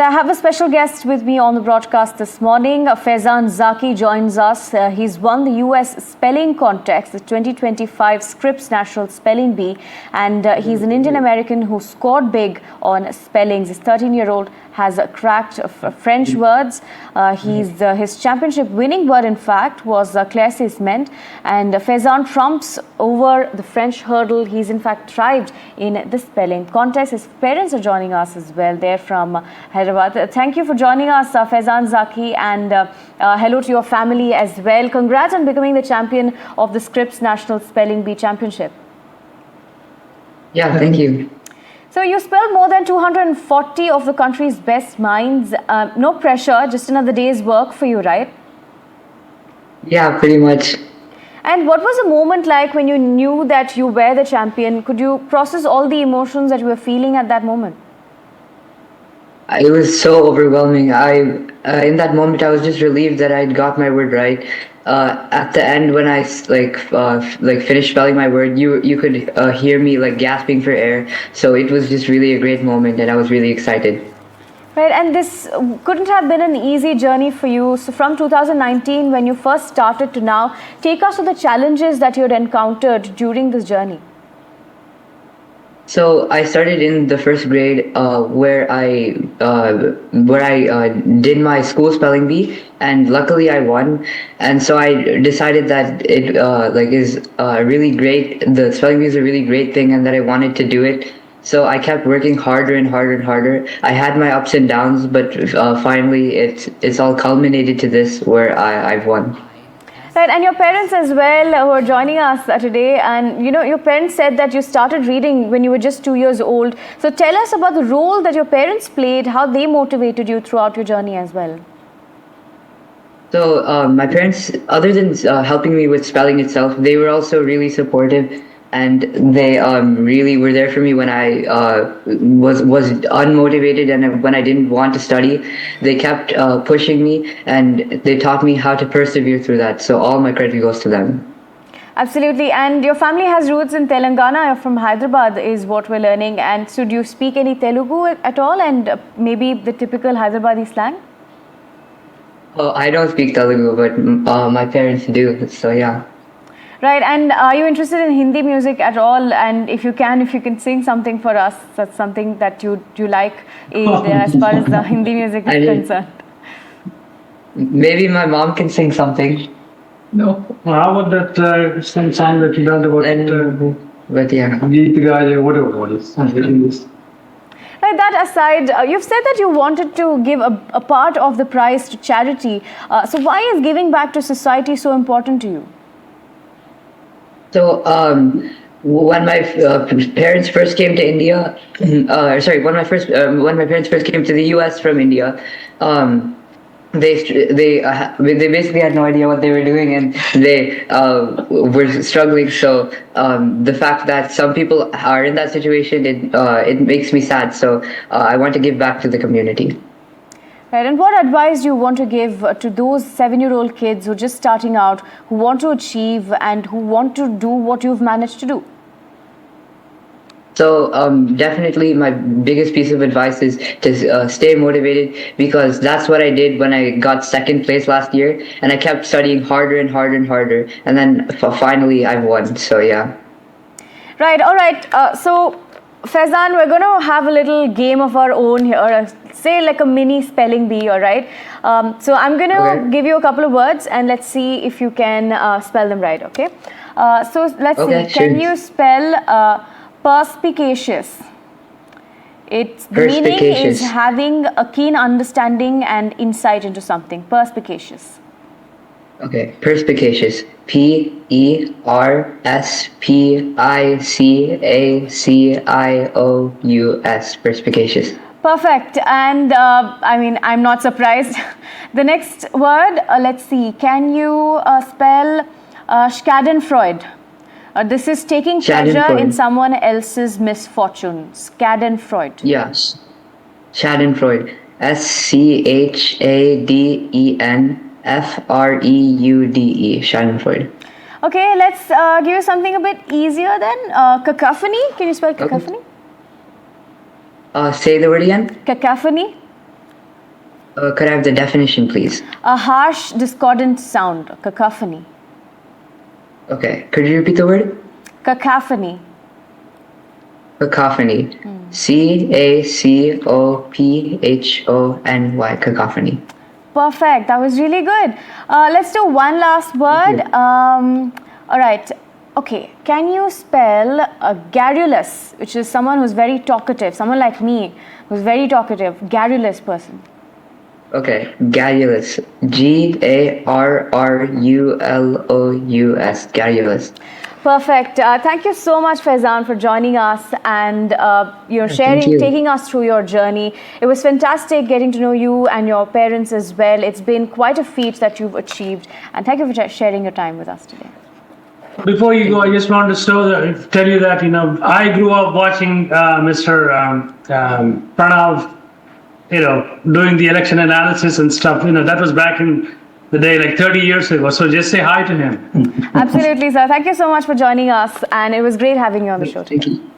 I have a special guest with me on the broadcast this morning. Faizan Zaki joins us. He's won the US Spelling Contest, the 2025 Scripps National Spelling Bee, and he's an Indian American who scored big on spellings. His 13-year-old has cracked French words. His championship winning word, in fact, was éclaircissement. And Faizan trumps over the French hurdle. He's in fact thrived in the spelling contest. His parents are joining us as well. They're from Hyderabad. Thank you for joining us, Faizan Zaki, and hello to your family as well. Congrats on becoming the champion of the Scripps National Spelling Bee Championship. Yeah, thank you. So you spelled more than 240 of the country's best minds. No pressure, just another day's work for you, right? Yeah, pretty much. And what was the moment like when you knew that you were the champion? Could you process all the emotions that you were feeling at that moment? It was so overwhelming. In that moment, I was just relieved that I'd got my word right. At the end, when I finished spelling my word, you could hear me like gasping for air. So it was just really a great moment, and I was really excited. Right, and this couldn't have been an easy journey for you. So from 2019, when you first started to now, take us to the challenges that you had encountered during this journey. So I started in the first grade, where I did my school spelling bee, and luckily I won. And so I decided that it is really great. The spelling bee is a really great thing, and that I wanted to do it. So I kept working harder and harder and harder. I had my ups and downs, but finally it's all culminated to this, where I've won. Right, and your parents as well who are joining us today, and you know, your parents said that you started reading when you were just 2 years old. So tell us about the role that your parents played, how they motivated you throughout your journey as well. So my parents, other than helping me with spelling itself, they were also really supportive, and they really were there for me when I was unmotivated and when I didn't want to study. They kept pushing me, and they taught me how to persevere through that. So all my credit goes to them. Absolutely. And your family has roots in Telangana. You're from Hyderabad is what we're learning. And so do you speak any Telugu at all, and maybe the typical Hyderabadi slang? Oh, I don't speak Telugu, but my parents do. So yeah. Right, and are you interested in Hindi music at all? And if you can sing something for us, that's something that you like as far as the Hindi music is concerned. Maybe my mom can sing something. No. How about that same song that you learned about? But yeah. Whatever it is. Right, that aside, you've said that you wanted to give a part of the prize to charity. So why is giving back to society so important to you? So when my parents first came to India, when my parents first came to the US from India, they basically had no idea what they were doing, and they were struggling. So the fact that some people are in that situation, it makes me sad. So I want to give back to the community. Right, and what advice do you want to give to those 7-year-old kids who are just starting out, who want to achieve and who want to do what you've managed to do? So definitely my biggest piece of advice is to stay motivated, because that's what I did when I got second place last year, and I kept studying harder and harder and harder, and then finally I won. So yeah. Right, all right. So Faizan, we're going to have a little game of our own here, say like a mini spelling bee, all right? So I'm going to give you a couple of words, and let's see if you can spell them right, okay? So let's see. Sure. Can you spell perspicacious? Its meaning is having a keen understanding and insight into something. Perspicacious. Okay, perspicacious. Perspicacious. Perspicacious. Perfect. And I'm not surprised. The next word, let's see. Can you spell Schadenfreude? This is taking pleasure in someone else's misfortune. Schadenfreude. Yes. Schadenfreude. Schadenfreude. Schadenfreude. Okay, let's give you something a bit easier then. Cacophony. Can you spell cacophony? Say the word again. Cacophony. Could I have the definition, please? A harsh, discordant sound, cacophony. Okay. Could you repeat the word? Cacophony. Cacophony. Cacophony. Cacophony. Perfect. That was really good. Let's do one last word. All right. Okay. Can you spell garrulous, which is someone who's very talkative, someone like me who's very talkative, garrulous person? Okay. Garrulous. Garrulous. Garrulous. Perfect. Thank you so much, Faizan, for joining us and taking us through your journey. It was fantastic getting to know you and your parents as well. It's been quite a feat that you've achieved, and thank you for sharing your time with us today. Before you go, I just want to tell you that, I grew up watching Mr. Pranav, doing the election analysis and stuff. That was back in the day, like 30 years ago. So just say hi to him. Absolutely, sir. Thank you so much for joining us, and it was great having you on the show today. Thank you.